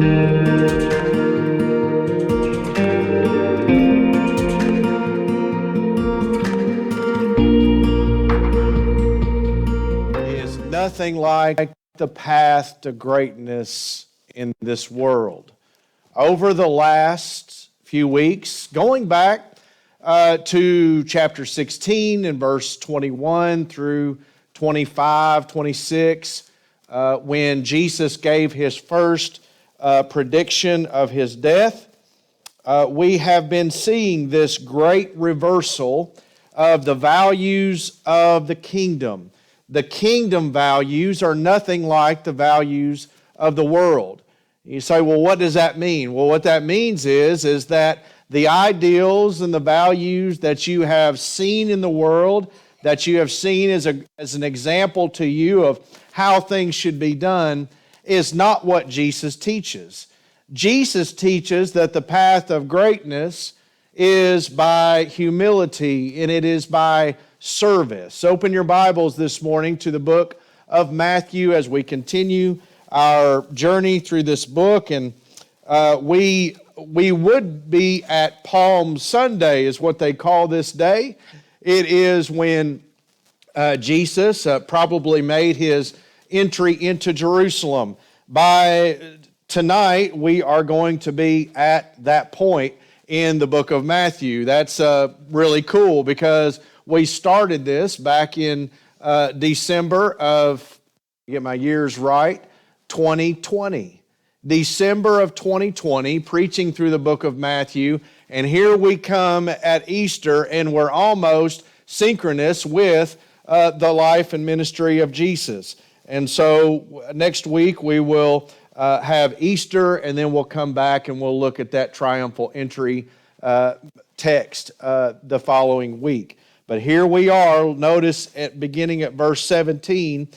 Is nothing like the path to greatness in this world. Over the last few weeks, going back to chapter 16 and verse 21 through 25, 26, when Jesus gave his first prediction of his death, we have been seeing this great reversal of the values of the kingdom. The kingdom values are nothing like the values of the world. You say, well, what does that mean? Well, what that means is that the ideals and the values that you have seen in the world, that you have seen as an example to you of how things should be done, is not what Jesus teaches. Jesus teaches that the path of greatness is by humility and it is by service. Open your Bibles this morning to the book of Matthew as we continue our journey through this book. And we would be at Palm Sunday is what they call this day. It is when Jesus probably made his entry into Jerusalem. By tonight, we are going to be at that point in the book of Matthew. That's really cool because we started this back in December of, get my years right, 2020. December of 2020, preaching through the book of Matthew, and here we come at Easter, and we're almost synchronous with the life and ministry of Jesus. And so next week we will have Easter, and then we'll come back and we'll look at that triumphal entry text the following week. But here we are, notice beginning at verse 17,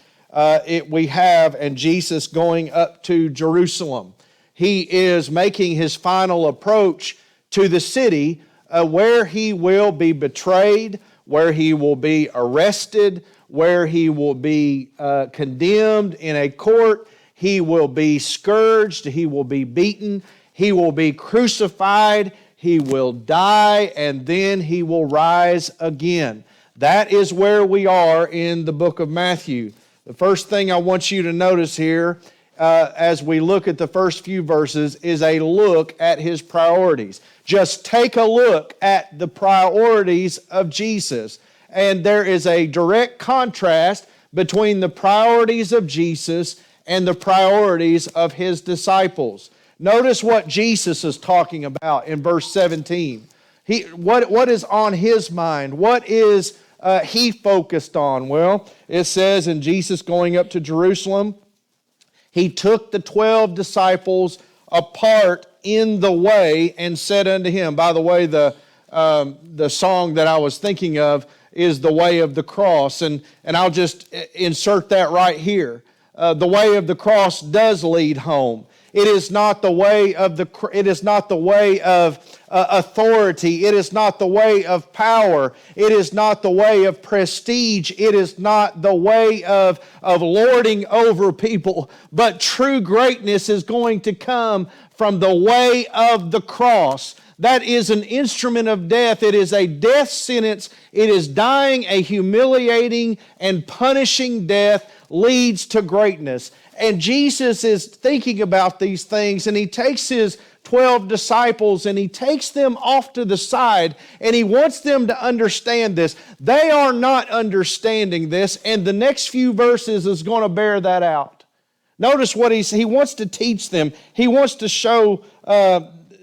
we have, and Jesus going up to Jerusalem. He is making his final approach to the city where he will be betrayed, where he will be arrested, where he will be condemned in a court. He will be scourged, he will be beaten, he will be crucified, he will die, and then he will rise again. That is where we are in the book of Matthew. The first thing I want you to notice here as we look at the first few verses is a look at his priorities. Just take a look at the priorities of Jesus. And there is a direct contrast between the priorities of Jesus and the priorities of his disciples. Notice what Jesus is talking about in verse 17. What is on his mind? What is he focused on? Well, it says in Jesus going up to Jerusalem, he took the 12 disciples apart in the way and said unto him. By the way, the song that I was thinking of is The Way of the Cross, and I'll just insert that right here. The way of the cross does lead home. It is not the way of authority. It is not the way of power. It is not the way of prestige. It is not the way of lording over people. But true greatness is going to come from the way of the cross. That is an instrument of death. It is a death sentence. It is dying a humiliating and punishing death leads to greatness. And Jesus is thinking about these things, and he takes his 12 disciples and he takes them off to the side, and he wants them to understand this. They are not understanding this, and the next few verses is going to bear that out. Notice what he wants to teach them. He wants to show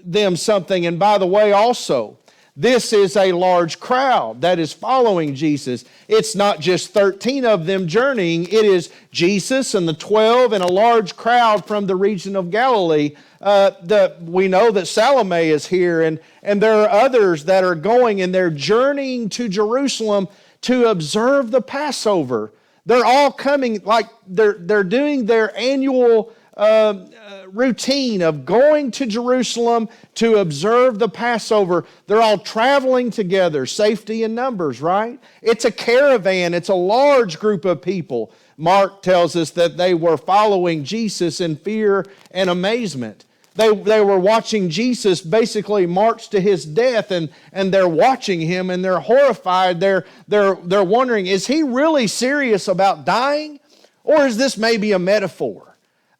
them something. And by the way, also, this is a large crowd that is following Jesus. It's not just 13 of them journeying. It is Jesus and the 12 and a large crowd from the region of Galilee. We know that Salome is here, and there are others that are going, and they're journeying to Jerusalem to observe the Passover. They're all coming, like they're doing their annual routine of going to Jerusalem to observe the Passover. They're all traveling together, safety in numbers, right? It's a caravan. It's a large group of people. Mark tells us that they were following Jesus in fear and amazement. They were watching Jesus basically march to his death, and they're watching him and they're horrified. They're wondering, is he really serious about dying? Or is this maybe a metaphor?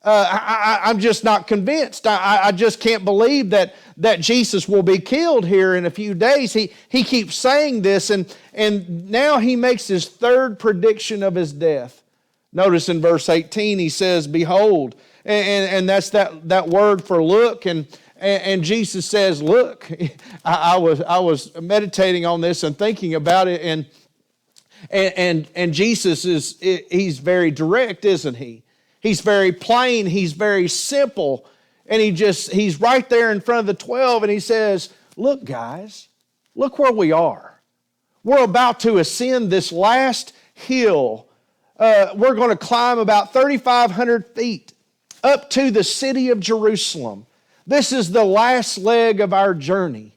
I'm just not convinced. I just can't believe that Jesus will be killed here in a few days. He keeps saying this, and now he makes his third prediction of his death. Notice in verse 18 he says, behold, and that's that word for look, and Jesus says, look. I was meditating on this and thinking about it, and Jesus he's very direct, isn't he? He's very plain, he's very simple, and he's right there in front of the 12, and he says, look guys, look where we are. We're about to ascend this last hill. We're going to climb about 3,500 feet up to the city of Jerusalem. This is the last leg of our journey.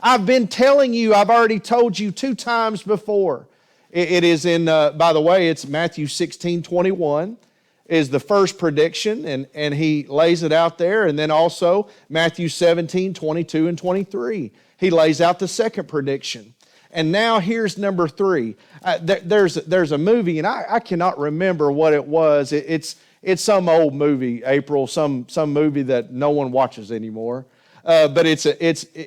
I've been telling you, I've already told you 2 times before. It is in, by the way, it's Matthew 16:21 is the first prediction, and he lays it out there. And then also Matthew 17:22 and 23. He lays out the second prediction. And now here's number 3. There's a movie, and I cannot remember what it was. It's some old movie, April, some movie that no one watches anymore. But it's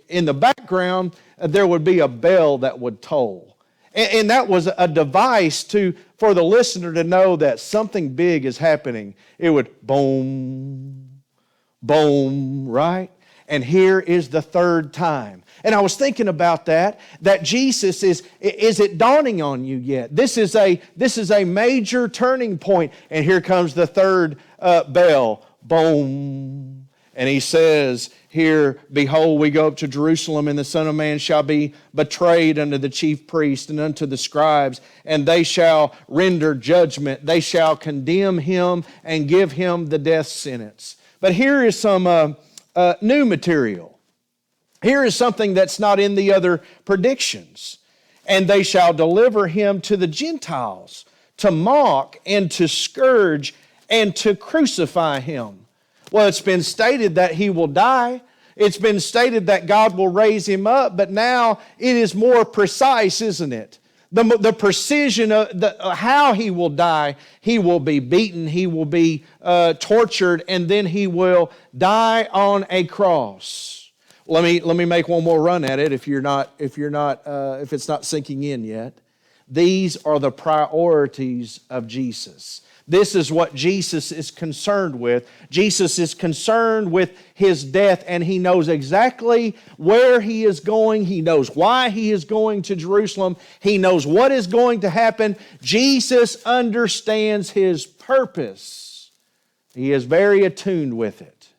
in the background, there would be a bell that would toll. And that was a device for the listener to know that something big is happening. It would boom, boom, right? And here is the third time. And I was thinking about that Jesus is it dawning on you yet? This is a major turning point. And here comes the third bell, boom. And he says here, behold, we go up to Jerusalem, and the Son of Man shall be betrayed unto the chief priests and unto the scribes, and they shall render judgment. They shall condemn him and give him the death sentence. But here is some new material. Here is something that's not in the other predictions. And they shall deliver him to the Gentiles to mock and to scourge and to crucify him. Well, it's been stated that he will die. It's been stated that God will raise him up, but now it is more precise, isn't it? The precision of how he will die. He will be beaten, he will be tortured, and then he will die on a cross. Let me make one more run at it if it's not sinking in yet. These are the priorities of Jesus. This is what Jesus is concerned with. Jesus is concerned with his death, and he knows exactly where he is going. He knows why he is going to Jerusalem. He knows what is going to happen. Jesus understands his purpose. He is very attuned with it.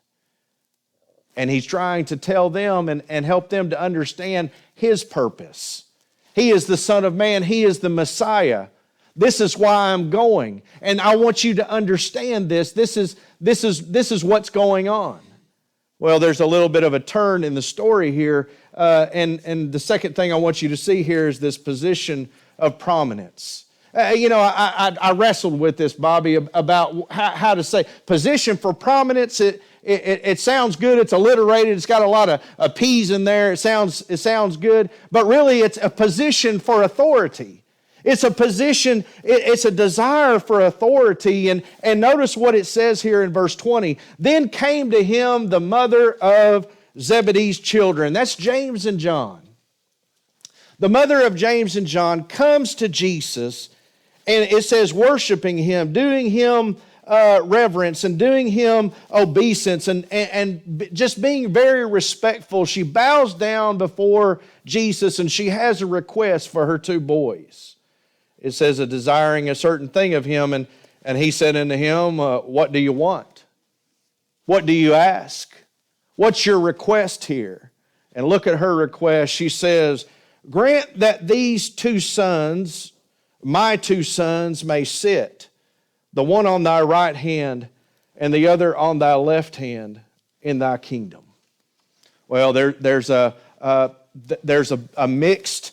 And he's trying to tell them and help them to understand his purpose. He is the Son of Man. He is the Messiah. This is why I'm going. And I want you to understand this. This is what's going on. Well, there's a little bit of a turn in the story here. And the second thing I want you to see here is this position of prominence. I wrestled with this, Bobby, about how to say position for prominence. It sounds good. It's alliterated. It's got a lot of P's in there. It sounds good. But really, it's a position for authority. It's a position, it's a desire for authority. And notice what it says here in verse 20. Then came to him the mother of Zebedee's children. That's James and John. The mother of James and John comes to Jesus, and it says worshiping him, doing him reverence and doing him obeisance and just being very respectful. She bows down before Jesus, and she has a request for her 2 boys. It says, desiring a certain thing of him, and he said unto him, what do you want? What do you ask? What's your request here? And look at her request. She says, grant that these 2 sons, my 2 sons, may sit, the one on thy right hand and the other on thy left hand in thy kingdom. Well, there's a mixed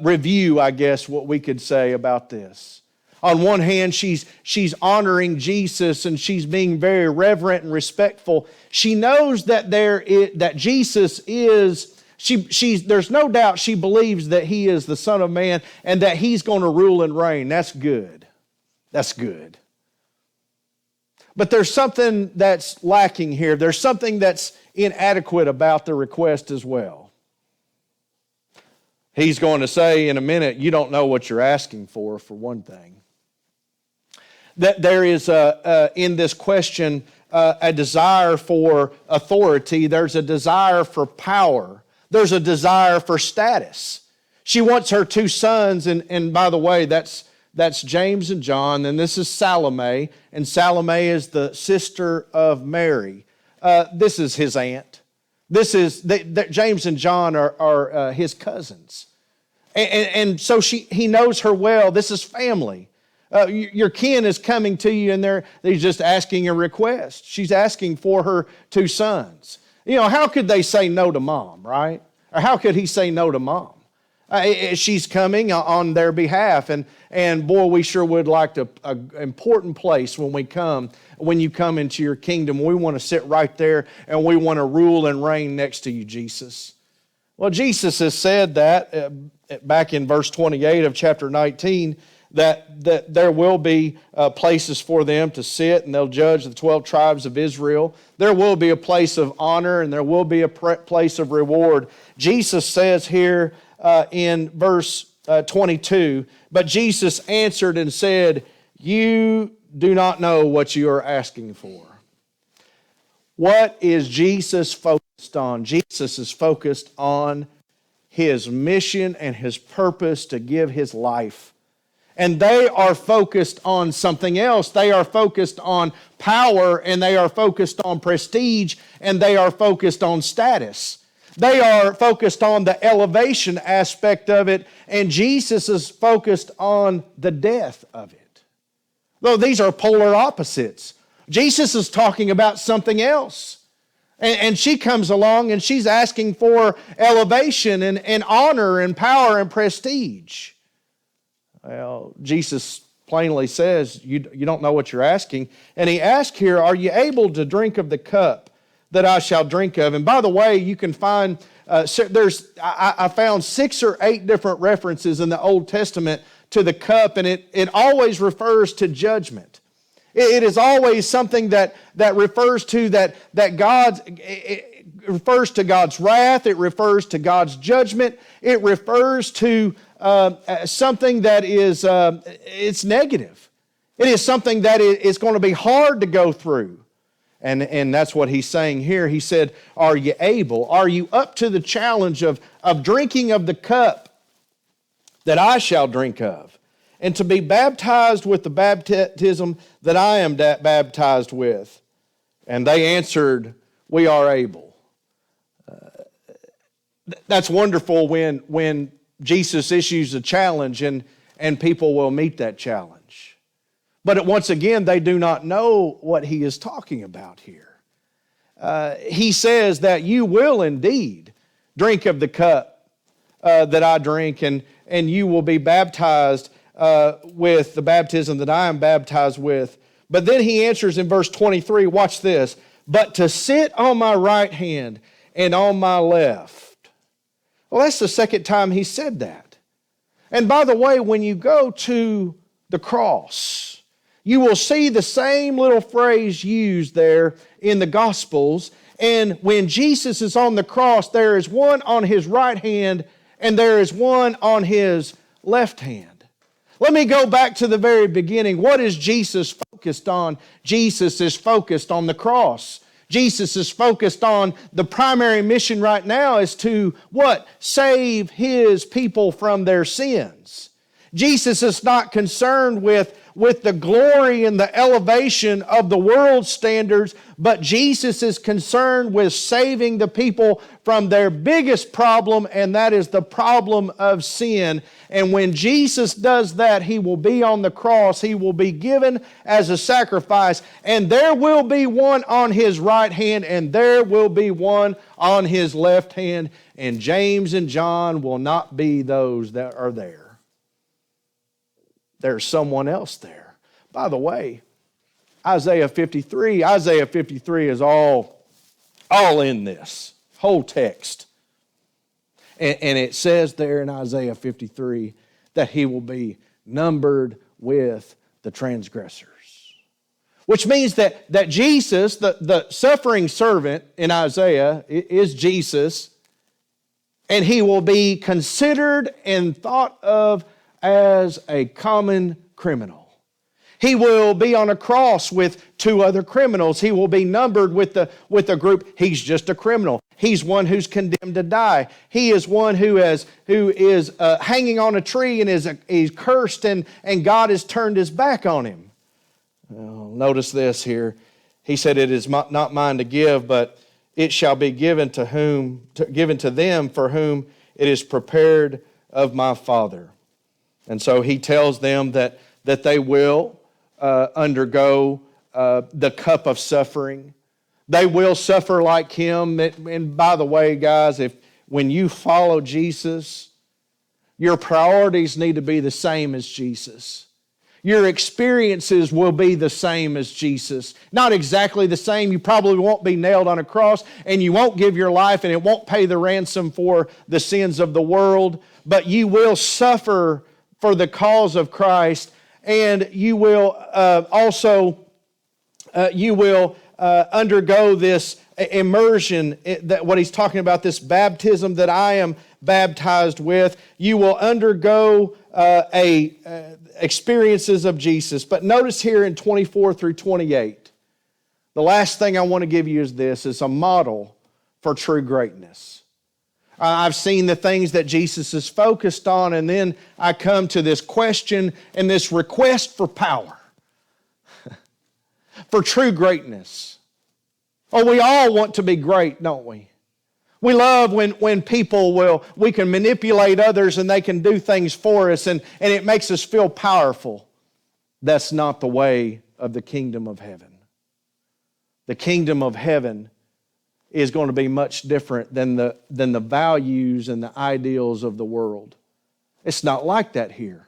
review, I guess, what we could say about this. On one hand, she's honoring Jesus and she's being very reverent and respectful. She knows that that Jesus is, there's no doubt she believes that he is the Son of Man and that he's going to rule and reign. That's good. That's good. But there's something that's lacking here. There's something that's inadequate about the request as well. He's going to say in a minute, you don't know what you're asking for one thing. That there is, in this question, a desire for authority. There's a desire for power. There's a desire for status. She wants her two sons, and by the way, that's James and John, and this is Salome, and Salome is the sister of Mary. This is his aunt. James and John are his cousins. And so he knows her well. This is family. Your kin is coming to you, and he's just asking a request. She's asking for her two sons. You know, how could they say no to mom, right? Or how could he say no to mom? She's coming on their behalf, and boy, we sure would like an important place when you come into your kingdom. We want to sit right there, and we want to rule and reign next to you, Jesus. Well, Jesus has said that back in verse 28 of chapter 19, that there will be places for them to sit, and they'll judge the 12 tribes of Israel. There will be a place of honor, and there will be a place of reward. Jesus says here in verse 22, but Jesus answered and said, you do not know what you are asking for. What is Jesus focused on? Jesus is focused on his mission and his purpose to give his life. And they are focused on something else. They are focused on power, and they are focused on prestige, and they are focused on status. They are focused on the elevation aspect of it, and Jesus is focused on the death of it. Though these are polar opposites. Jesus is talking about something else. And she comes along and she's asking for elevation and honor and power and prestige. Well, Jesus plainly says, you don't know what you're asking. And he asks here, are you able to drink of the cup that I shall drink of? And by the way, you can find, I found 6 or 8 different references in the Old Testament to the cup, and it always refers to judgment. It is always something that refers to that it refers to God's wrath. It refers to God's judgment. It refers to something that is it's negative. It is something that is going to be hard to go through. And that's what he's saying here. He said, are you able? Are you up to the challenge of drinking of the cup that I shall drink of? And to be baptized with the baptism that I am baptized with? And they answered, we are able. That's wonderful when Jesus issues a challenge and people will meet that challenge. But once again, they do not know what he is talking about here. He says that you will indeed drink of the cup that I drink, and you will be baptized with the baptism that I am baptized with. But then he answers in verse 23, watch this, but to sit on my right hand and on my left. Well, that's the second time he said that. And by the way, when you go to the cross, you will see the same little phrase used there in the Gospels. And when Jesus is on the cross, there is one on his right hand and there is one on his left hand. Let me go back to the very beginning. What is Jesus focused on? Jesus is focused on the cross. Jesus is focused on the primary mission right now is to what? Save his people from their sins. Jesus is not concerned with the glory and the elevation of the world's standards, but Jesus is concerned with saving the people from their biggest problem, and that is the problem of sin. And when Jesus does that, he will be on the cross. He will be given as a sacrifice, and there will be one on his right hand, and there will be one on his left hand, and James and John will not be those that are there. there's someone else there. By the way, Isaiah 53 is all in this whole text. And it says there in Isaiah 53 that he will be numbered with the transgressors. Which means that Jesus, the suffering servant in Isaiah, is Jesus, and he will be considered and thought of as a common criminal. He will be on a cross with two other criminals. He will be numbered with the group. He's just a criminal. He's one who's condemned to die. He is one who is hanging on a tree and is cursed, and God has turned his back on him. Well, notice this here. He said, "It is not mine to give, but it shall be given to them for whom it is prepared of my Father." And so he tells them that they will undergo the cup of suffering. They will suffer like him. And by the way, guys, when you follow Jesus, your priorities need to be the same as Jesus. Your experiences will be the same as Jesus. Not exactly the same. You probably won't be nailed on a cross, and you won't give your life, and it won't pay the ransom for the sins of the world, but you will suffer for the cause of Christ, and you will undergo this immersion, that what he's talking about, this baptism that I am baptized with. You will undergo experiences of Jesus. But notice here in 24 through 28, the last thing I want to give you is a model for true greatness. I've seen the things that Jesus is focused on, and then I come to this question and this request for power, for true greatness. Oh, we all want to be great, don't we? We love when we can manipulate others and they can do things for us, and it makes us feel powerful. That's not the way of the kingdom of heaven. The kingdom of heaven is going to be much different than the values and the ideals of the world. It's not like that here.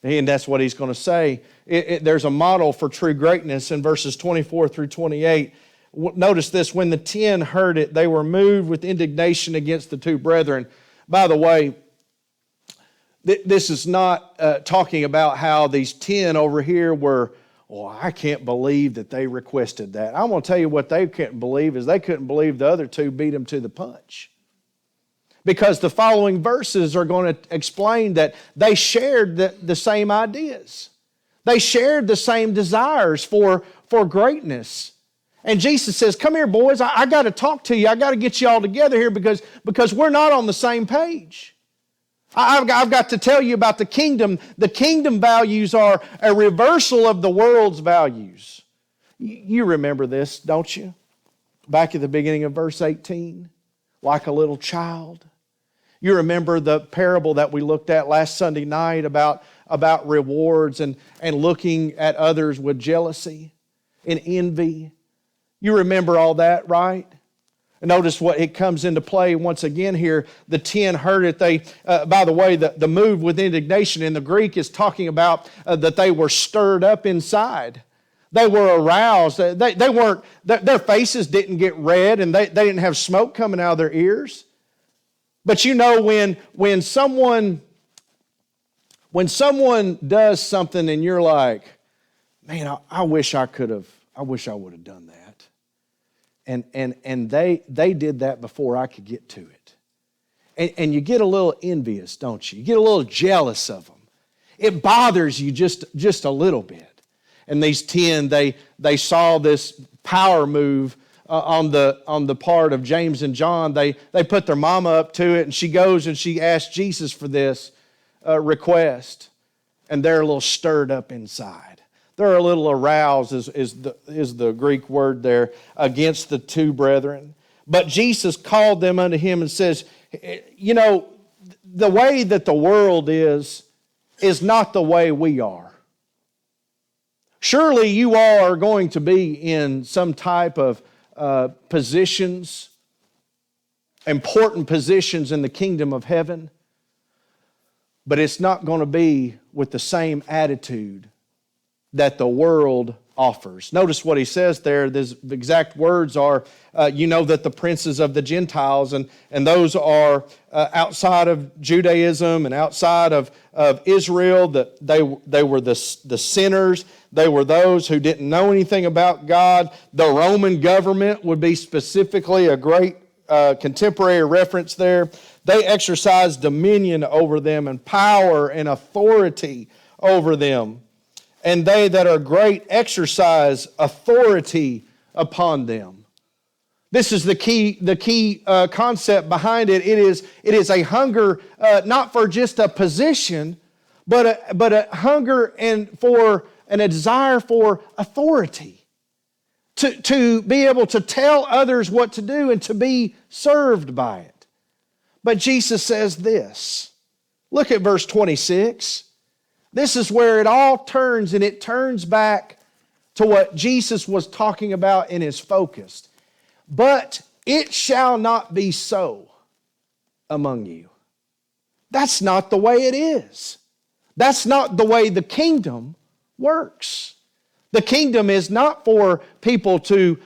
And that's what he's going to say. There's a model for true greatness in verses 24 through 28. Notice this: when the 10 heard it, they were moved with indignation against the two brethren. By the way, this is not talking about how these 10 over here were, I can't believe that they requested that. I'm going to tell you what they couldn't believe is they couldn't believe the other two beat them to the punch. Because the following verses are going to explain that they shared the same ideas. They shared the same desires for greatness. And Jesus says, come here, boys, I got to talk to you. I got to get you all together here because we're not on the same page. I've got to tell you about the kingdom. The kingdom values are a reversal of the world's values. You remember this, don't you? Back at the beginning of verse 18, like a little child. You remember the parable that we looked at last Sunday night about rewards and looking at others with jealousy and envy. You remember all that, right? Notice what it comes into play once again here. The 10 heard it. By the way, the move with indignation in the Greek is talking about that they were stirred up inside. They were aroused. They weren't. Their faces didn't get red, and they didn't have smoke coming out of their ears. But you know, when someone does something, and you're like, man, I wish I would have done that. And they did that before I could get to it. And you get a little envious, don't you? You get a little jealous of them. It bothers you just a little bit. And these 10, they saw this power move on the part of James and John. They put their mama up to it, and she goes and she asks Jesus for this request. And they're a little stirred up inside. They're a little aroused, is the Greek word there, against the two brethren. But Jesus called them unto him and says, you know, the way that the world is not the way we are. Surely you all are going to be in some type of positions, important positions in the kingdom of heaven. but it's not going to be with the same attitude that the world offers. Notice what he says there. The exact words are, you know that the princes of the Gentiles, and those are outside of Judaism and outside of Israel, that they were the sinners. They were those who didn't know anything about God. The Roman government would be specifically a great contemporary reference there. They exercise dominion over them and power and authority over them. And they that are great exercise authority upon them. This is the key concept behind it. It is a hunger not for just a position, but a hunger and a desire for authority. To be able to tell others what to do and to be served by it. But Jesus says this. Look at verse 26. This is where it all turns, and it turns back to what Jesus was talking about in his focus. But it shall not be so among you. That's not the way it is. That's not the way the kingdom works. The kingdom is not for people to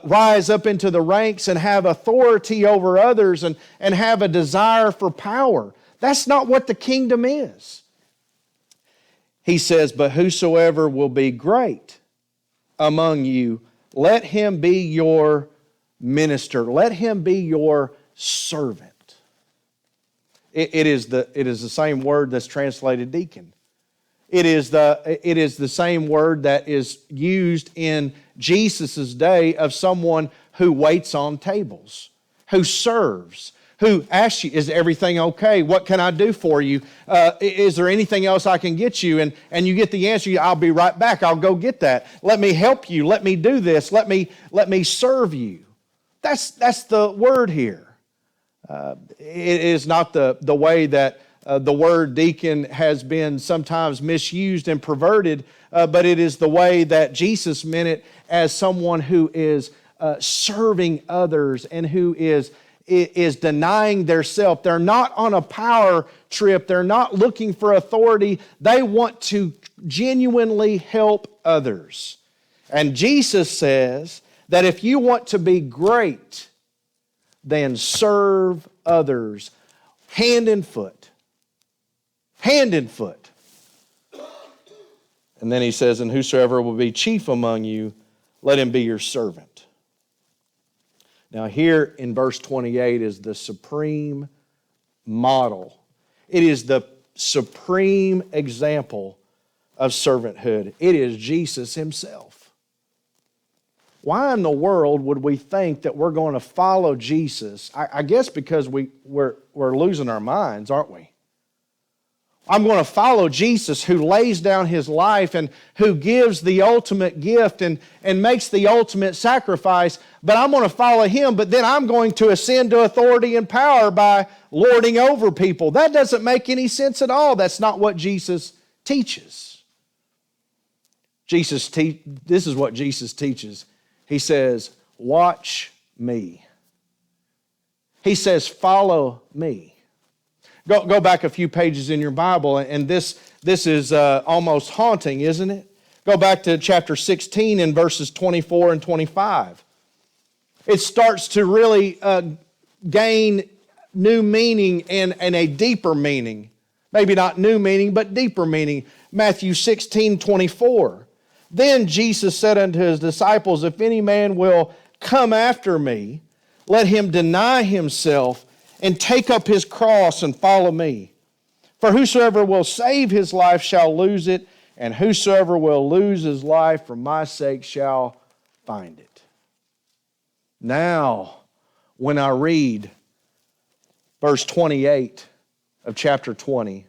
rise up into the ranks and have authority over others and have a desire for power. That's not what the kingdom is. He says, but whosoever will be great among you, let him be your minister. Let him be your servant. It is the same word that's translated deacon. It is the same word that is used in Jesus' day of someone who waits on tables, who serves, who asks you, is everything okay? What can I do for you? Is there anything else I can get you? And you get the answer, I'll be right back. I'll go get that. Let me help you. Let me do this. Let me serve you. That's the word here. It is not the way that the word deacon has been sometimes misused and perverted, but it is the way that Jesus meant it as someone who is serving others and who is denying their self. They're not on a power trip. They're not looking for authority. They want to genuinely help others. And Jesus says that if you want to be great, then serve others hand and foot. Hand and foot. And then he says, and whosoever will be chief among you, let him be your servant. Now here in verse 28 is the supreme model. It is the supreme example of servanthood. It is Jesus himself. Why in the world would we think that we're going to follow Jesus? I guess because we're losing our minds, aren't we? I'm going to follow Jesus who lays down his life and who gives the ultimate gift and makes the ultimate sacrifice, but I'm going to follow him, but then I'm going to ascend to authority and power by lording over people. That doesn't make any sense at all. That's not what Jesus teaches. This is what Jesus teaches. He says, watch me. He says, follow me. Go back a few pages in your Bible, and this is almost haunting, isn't it? Go back to chapter 16 and verses 24 and 25. It starts to really gain new meaning and a deeper meaning. Maybe not new meaning, but deeper meaning. Matthew 16:24. Then Jesus said unto his disciples, if any man will come after me, let him deny himself and take up his cross and follow me. For whosoever will save his life shall lose it, and whosoever will lose his life for my sake shall find it. Now, when I read verse 28 of chapter 20,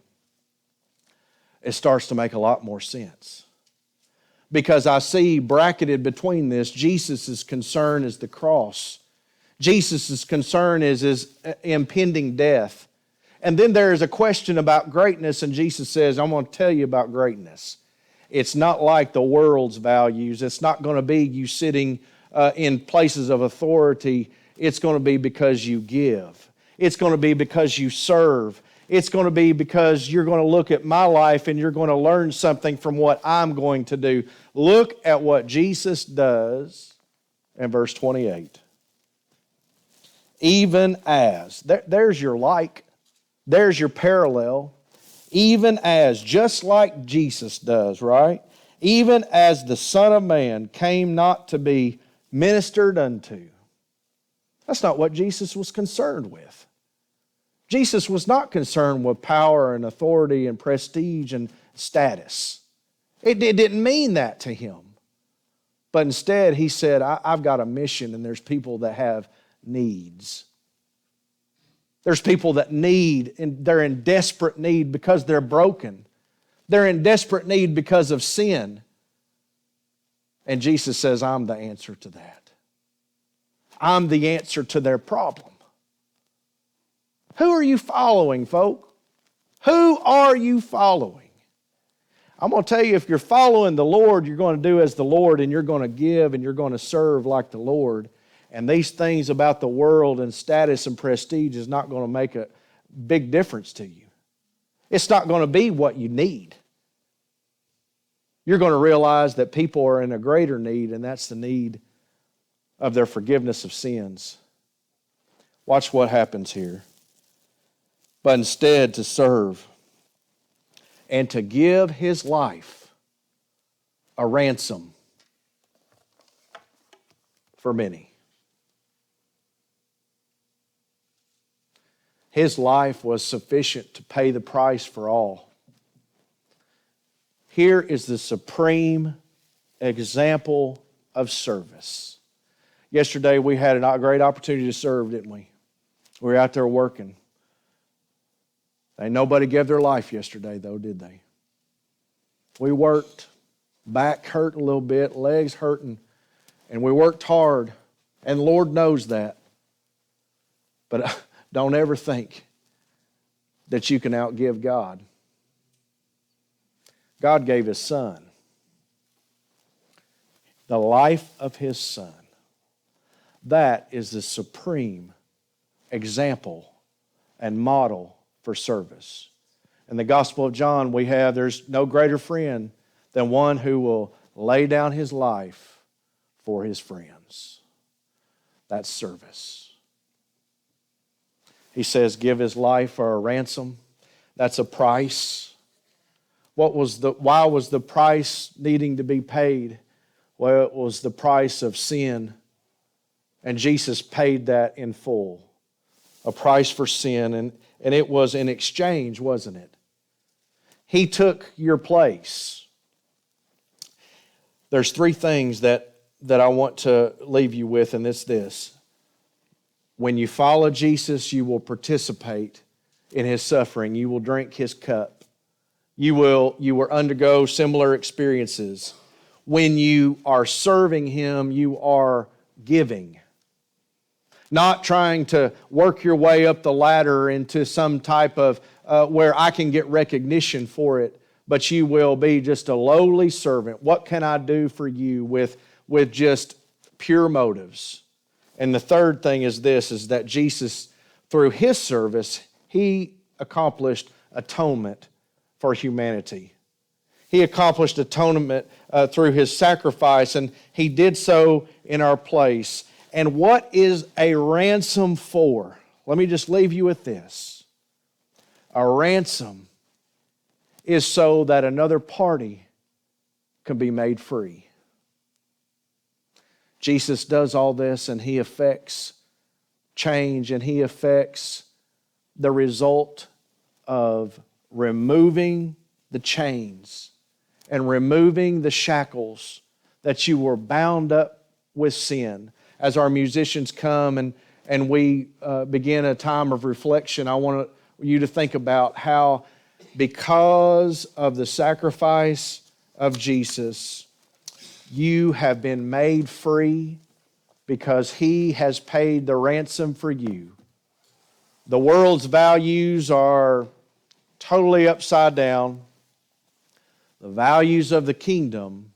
it starts to make a lot more sense. Because I see bracketed between this, Jesus' concern is the cross. Jesus' concern is his impending death. And then there is a question about greatness, and Jesus says, I'm going to tell you about greatness. It's not like the world's values. It's not going to be you sitting in places of authority. It's going to be because you give. It's going to be because you serve. It's going to be because you're going to look at my life and you're going to learn something from what I'm going to do. Look at what Jesus does in verse 28. Even as, there's your like, there's your parallel. Even as, just like Jesus does, right? Even as the Son of Man came not to be ministered unto. That's not what Jesus was concerned with. Jesus was not concerned with power and authority and prestige and status. It didn't mean that to him. But instead, he said, I've got a mission, and there's people that have needs. There's people that need, and they're in desperate need because they're broken. They're in desperate need because of sin. And Jesus says, I'm the answer to that. I'm the answer to their problem. Who are you following, folk? Who are you following? I'm going to tell you, if you're following the Lord, you're going to do as the Lord, and you're going to give, and you're going to serve like the Lord. And these things about the world and status and prestige is not going to make a big difference to you. It's not going to be what you need. You're going to realize that people are in a greater need, and that's the need of their forgiveness of sins. Watch what happens here. But instead to serve and to give his life a ransom for many. His life was sufficient to pay the price for all. Here is the supreme example of service. Yesterday we had a great opportunity to serve, didn't we? We were out there working. Ain't nobody gave their life yesterday, though, did they? We worked, back hurt a little bit, legs hurting, and we worked hard, and the Lord knows that. But don't ever think that you can outgive God. God gave His Son, the life of His Son. That is the supreme example and model for service. In the Gospel of John, we have, there's no greater friend than one who will lay down his life for his friends. That's service. He says, give his life for a ransom. That's a price. Why was the price needing to be paid? Well, it was the price of sin. And Jesus paid that in full. A price for sin. And it was in exchange, wasn't it? He took your place. There's three things that I want to leave you with, and it's this. When you follow Jesus, you will participate in His suffering. You will drink His cup. You will undergo similar experiences. When you are serving Him, you are giving. Not trying to work your way up the ladder into some type of where I can get recognition for it, but you will be just a lowly servant. What can I do for you with just pure motives? And the third thing is this, is that Jesus, through His service, He accomplished atonement for humanity. He accomplished atonement through His sacrifice, and He did so in our place. And what is a ransom for? Let me just leave you with this. A ransom is so that another party can be made free. Jesus does all this, and He affects change, and He affects the result of removing the chains and removing the shackles that you were bound up with sin. As our musicians come and we begin a time of reflection, I want you to think about how, because of the sacrifice of Jesus, you have been made free because He has paid the ransom for you. The world's values are totally upside down. The values of the kingdom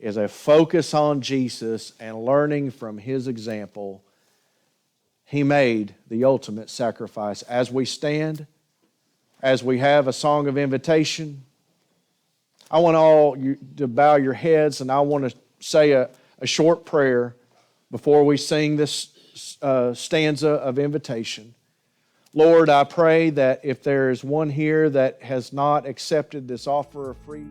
is a focus on Jesus and learning from His example. He made the ultimate sacrifice. As we stand, as we have a song of invitation, I want all you to bow your heads, and I want to say a short prayer before we sing this stanza of invitation. Lord, I pray that if there is one here that has not accepted this offer of free